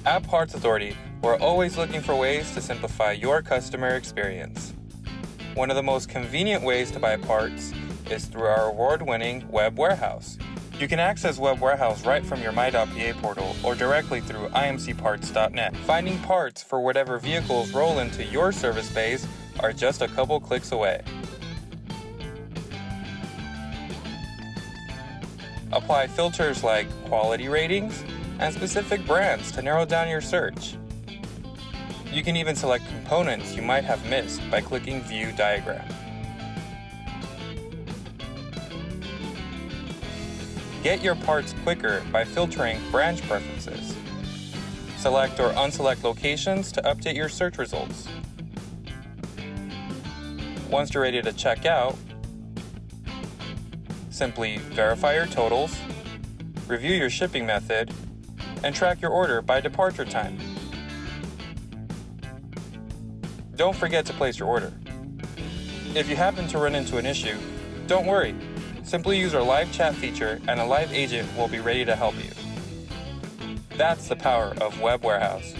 At Parts Authority, we're always looking for ways to simplify your customer experience. One of the most convenient ways to buy parts is through our award-winning web warehouse. You can access Web Warehouse right from your My.pa portal or directly through imcparts.net. Finding parts for whatever vehicles roll into your service bays are just a couple clicks away. Apply filters like quality ratings and specific brands to narrow down your search. You can even select components you might have missed by clicking View Diagram. Get your parts quicker by filtering branch preferences. Select or unselect locations to update your search results. Once you're ready to check out, simply verify your totals, review your shipping method, and track your order by departure time. Don't forget to place your order. If you happen to run into an issue, don't worry. Simply use our live chat feature and a live agent will be ready to help you. That's the power of Web Warehouse.